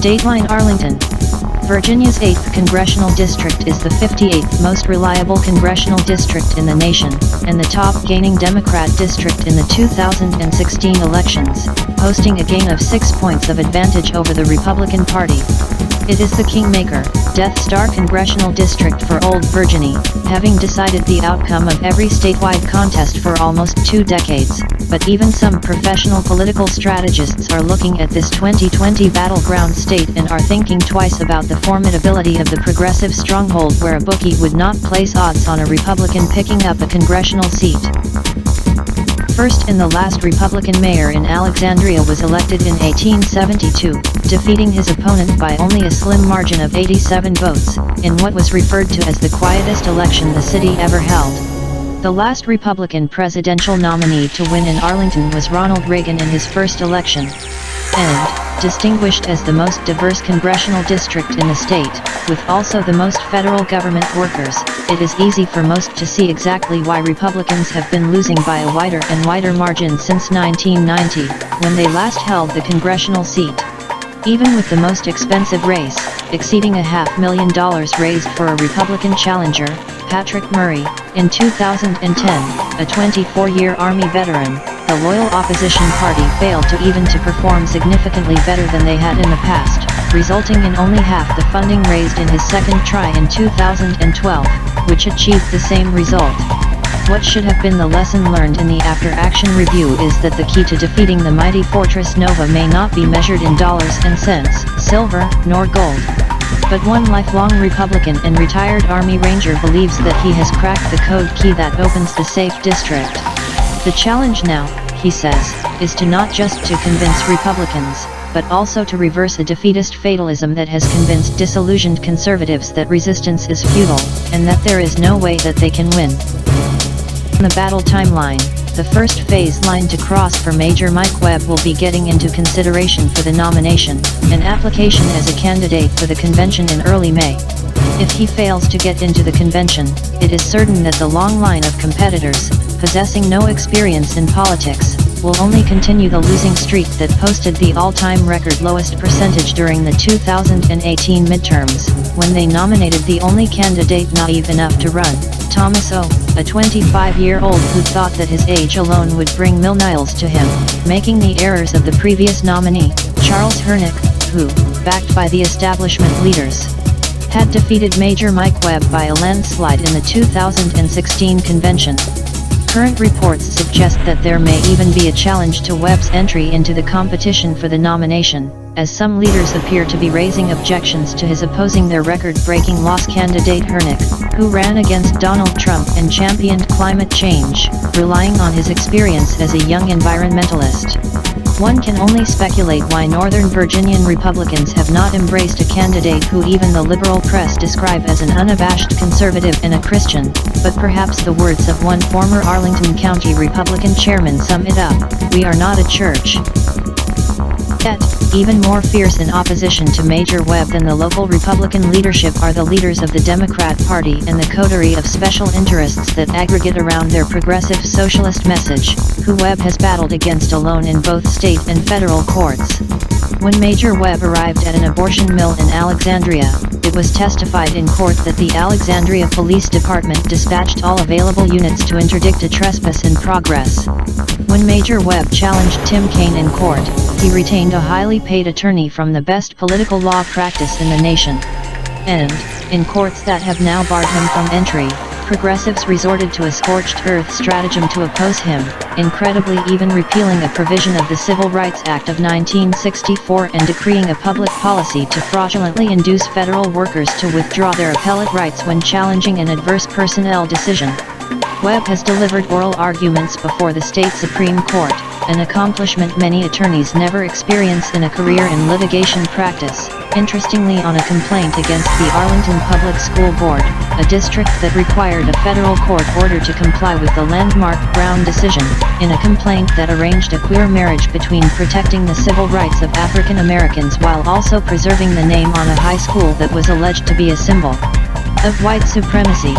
Dateline Arlington. Virginia's 8th congressional district is the 58th most reliable congressional district in the nation, and the top-gaining Democrat district in the 2016 elections, posting a gain of 6 points of advantage over the Republican Party. It is the Kingmaker, Death Star congressional district for Old Virginia, having decided the outcome of every statewide contest for almost 2 decades, but even some professional political strategists are looking at this 2020 battleground state and are thinking twice about the formidability of the progressive stronghold where a bookie would not place odds on a Republican picking up a congressional seat. First and the last Republican mayor in Alexandria was elected in 1872, defeating his opponent by only a slim margin of 87 votes, in what was referred to as the quietest election the city ever held. The last Republican presidential nominee to win in Arlington was Ronald Reagan in his first election. And, distinguished as the most diverse congressional district in the state, with also the most federal government workers, it is easy for most to see exactly why Republicans have been losing by a wider and wider margin since 1990, when they last held the congressional seat. Even with the most expensive race, exceeding $500,000 raised for a Republican challenger, Patrick Murray, in 2010, a 24-year Army veteran, the loyal opposition party failed to even to perform significantly better than they had in the past, resulting in only half the funding raised in his second try in 2012, which achieved the same result. What should have been the lesson learned in the after-action review is that the key to defeating the mighty Fortress Nova may not be measured in dollars and cents, silver, nor gold. But one lifelong Republican and retired Army Ranger believes that he has cracked the code key that opens the safe district. The challenge now, he says, is to not just to convince Republicans, but also to reverse a defeatist fatalism that has convinced disillusioned conservatives that resistance is futile, and that there is no way that they can win. On the battle timeline, the first phase line to cross for Major Mike Webb will be getting into consideration for the nomination, an application as a candidate for the convention in early May. If he fails to get into the convention, it is certain that the long line of competitors, possessing no experience in politics, will only continue the losing streak that posted the all-time record lowest percentage during the 2018 midterms, when they nominated the only candidate naive enough to run, Thomas O., a 25-year-old who thought that his age alone would bring millennials to him, making the errors of the previous nominee, Charles Ernest, who, backed by the establishment leaders, had defeated Major Mike Webb by a landslide in the 2016 convention. Current reports suggest that there may even be a challenge to Webb's entry into the competition for the nomination, as some leaders appear to be raising objections to his opposing their record-breaking loss candidate Ernest, who ran against Donald Trump and championed climate change, relying on his experience as a young environmentalist. One can only speculate why Northern Virginian Republicans have not embraced a candidate who even the liberal press describe as an unabashed conservative and a Christian, but perhaps the words of one former Arlington County Republican chairman sum it up: "We are not a church." Yet, even more fierce in opposition to Major Webb than the local Republican leadership are the leaders of the Democrat Party and the coterie of special interests that aggregate around their progressive socialist message, who Webb has battled against alone in both state and federal courts. When Major Webb arrived at an abortion mill in Alexandria, it was testified in court that the Alexandria Police Department dispatched all available units to interdict a trespass in progress. When Major Webb challenged Tim Kaine in court, he retained a highly paid attorney from the best political law practice in the nation. And, in courts that have now barred him from entry, progressives resorted to a scorched earth stratagem to oppose him, incredibly even repealing a provision of the Civil Rights Act of 1964 and decreeing a public policy to fraudulently induce federal workers to withdraw their appellate rights when challenging an adverse personnel decision. Webb has delivered oral arguments before the state Supreme Court, an accomplishment many attorneys never experience in a career in litigation practice, interestingly on a complaint against the Arlington Public School Board, a district that required a federal court order to comply with the landmark Brown decision, in a complaint that arranged a queer marriage between protecting the civil rights of African Americans while also preserving the name on a high school that was alleged to be a symbol of white supremacy.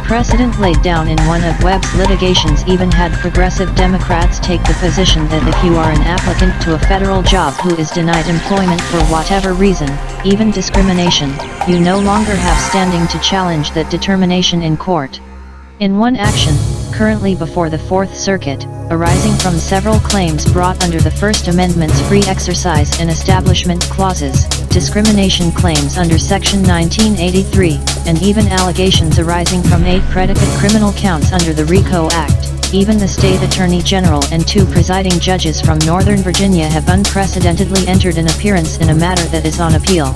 precedent laid down in one of Webb's litigations even had progressive Democrats take the position that if you are an applicant to a federal job who is denied employment for whatever reason, even discrimination, you no longer have standing to challenge that determination in court. In one action, currently before the Fourth Circuit, arising from several claims brought under the First Amendment's free exercise and establishment clauses, discrimination claims under Section 1983, and even allegations arising from 8 predicate criminal counts under the RICO Act, even the state attorney general and 2 presiding judges from Northern Virginia have unprecedentedly entered an appearance in a matter that is on appeal.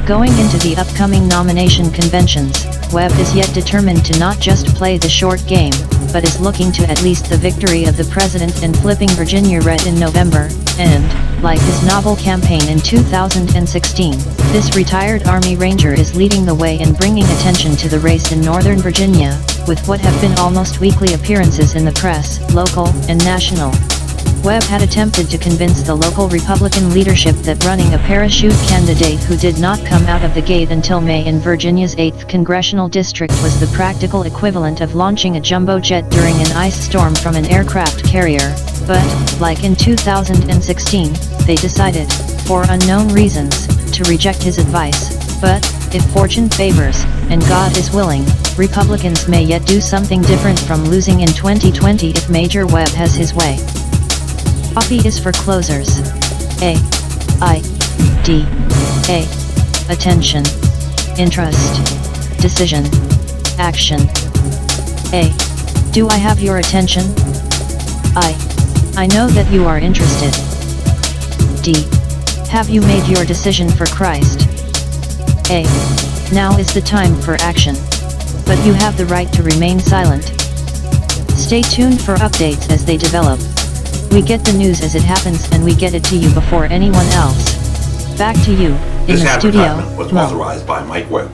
Going into the upcoming nomination conventions, Webb is yet determined to not just play the short game, but is looking to at least the victory of the president and flipping Virginia red in November, and, like his novel campaign in 2016, this retired Army Ranger is leading the way in bringing attention to the race in Northern Virginia, with what have been almost weekly appearances in the press, local and national. Webb had attempted to convince the local Republican leadership that running a parachute candidate who did not come out of the gate until May in Virginia's 8th congressional district was the practical equivalent of launching a jumbo jet during an ice storm from an aircraft carrier, but, like in 2016, they decided, for unknown reasons, to reject his advice. But, if fortune favors, and God is willing, Republicans may yet do something different from losing in 2020 if Major Webb has his way. Copy is for closers. A. I. D. A. Attention. Interest. Decision. Action. A. Do I have your attention? I know that you are interested. D. Have you made your decision for Christ? A. Now is the time for action. But you have the right to remain silent. Stay tuned for updates as they develop. We get the news as it happens and we get it to you before anyone else. Back to you, in the studio. This advertisement was authorized by Mike Webb.